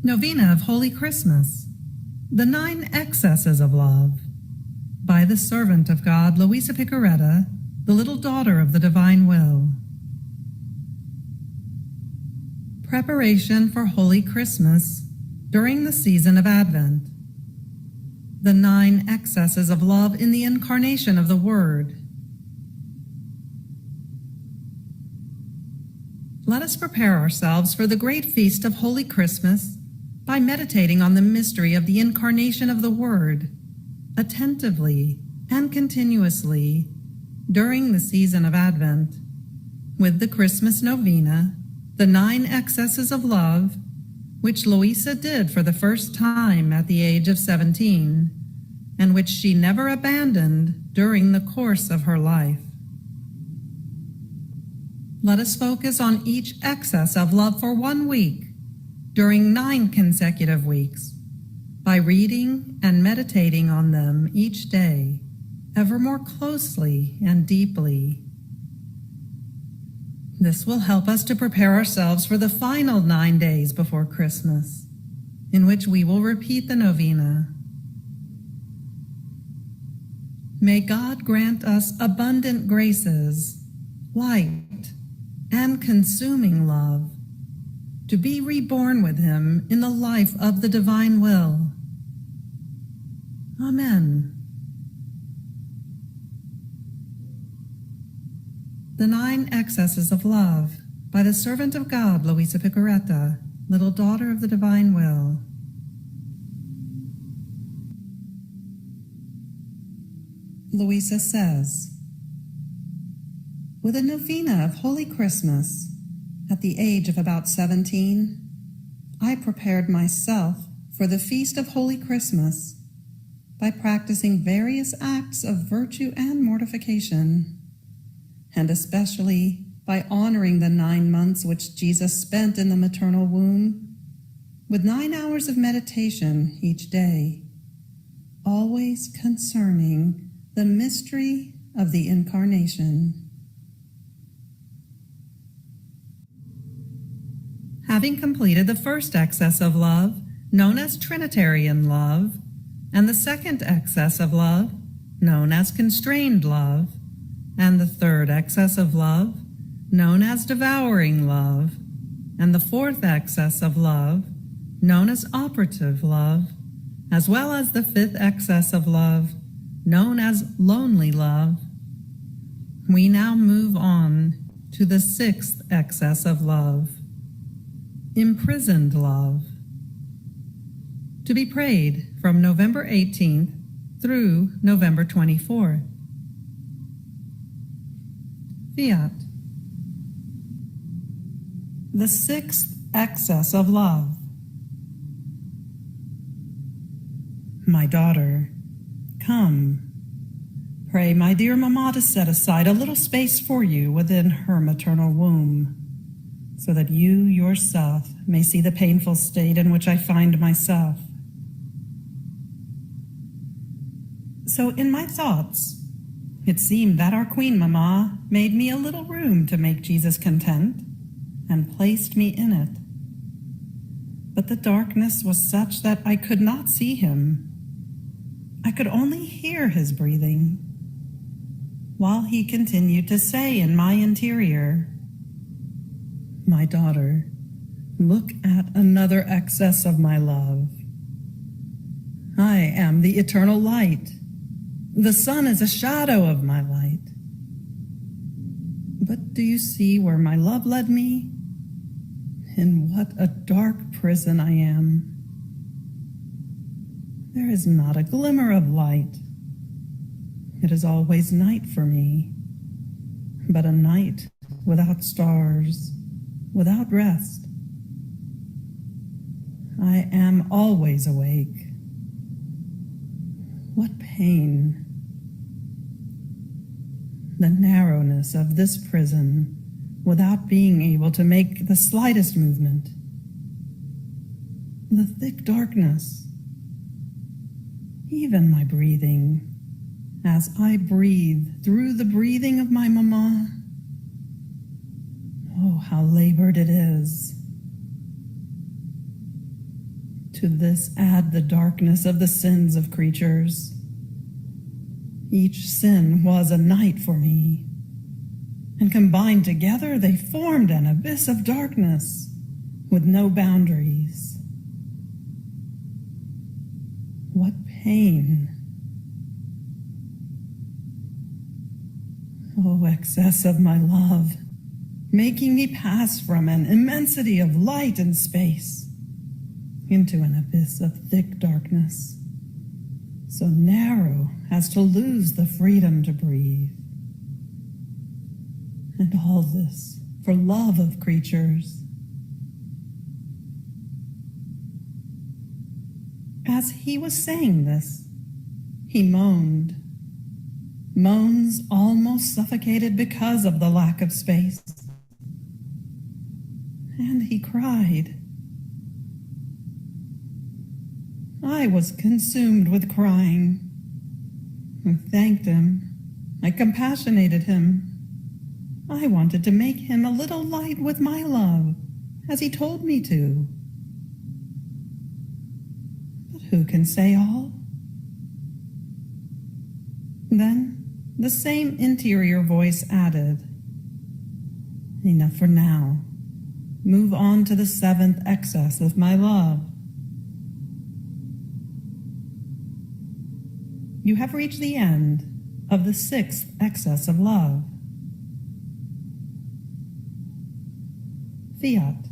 Novena of Holy Christmas, the 9 Excesses of Love, by the servant of God, Luisa Picaretta, the little daughter of the Divine Will. Preparation for Holy Christmas during the season of Advent. The 9 Excesses of Love in the Incarnation of the Word. Let us prepare ourselves for the great feast of Holy Christmas by meditating on the mystery of the Incarnation of the Word, attentively and continuously during the season of Advent, with the Christmas Novena, the 9 Excesses of Love, which Luisa did for the first time at the age of 17, and which she never abandoned during the course of her life. Let us focus on each excess of love for 1 week during 9 consecutive weeks by reading and meditating on them each day, ever more closely and deeply. This will help us to prepare ourselves for the final 9 days before Christmas, in which we will repeat the novena. May God grant us abundant graces, light, and consuming love, to be reborn with Him in the life of the Divine Will. Amen. The 9 Excesses of Love, by the servant of God, Luisa Picaretta, little daughter of the Divine Will. Luisa says, with a novena of Holy Christmas, at the age of about 17, I prepared myself for the feast of Holy Christmas by practicing various acts of virtue and mortification, and especially by honoring the 9 months which Jesus spent in the maternal womb, with 9 hours of meditation each day, always concerning the mystery of the Incarnation. Having completed the first excess of love, known as Trinitarian love, and the second excess of love, known as constrained love, and the third excess of love, known as devouring love, and the fourth excess of love, known as operative love, as well as the 5th excess of love, known as lonely love, we now move on to the 6th excess of love, imprisoned love, to be prayed from November 18th through November 24th. Fiat. The 6th excess of love. My daughter, come. Pray my dear Mamma to set aside a little space for you within her maternal womb, so that you yourself may see the painful state in which I find myself. So in my thoughts, it seemed that our Queen Mamma made me a little room to make Jesus content, and placed me in it. But the darkness was such that I could not see him. I could only hear his breathing, while he continued to say in my interior, my daughter, look at another excess of my love. I am the eternal light. The sun is a shadow of my light. But do you see where my love led me? In what a dark prison I am. There is not a glimmer of light. It is always night for me, but a night without stars, without rest. I am always awake. What pain! The narrowness of this prison, without being able to make the slightest movement. The thick darkness. Even my breathing, as I breathe through the breathing of my Mamma. Oh, how labored it is. To this add the darkness of the sins of creatures. Each sin was a night for me, and combined together they formed an abyss of darkness with no boundaries. What pain! Oh, excess of my love, making me pass from an immensity of light and space into an abyss of thick darkness, so narrow as to lose the freedom to breathe. And all this for love of creatures. As he was saying this, he moaned. Moans almost suffocated because of the lack of space. And he cried. I was consumed with crying. I thanked him. I compassionated him. I wanted to make him a little light with my love, as he told me to. But who can say all? Then the same interior voice added, enough for now. Move on to the seventh excess of my love. You have reached the end of the sixth excess of love. Fiat.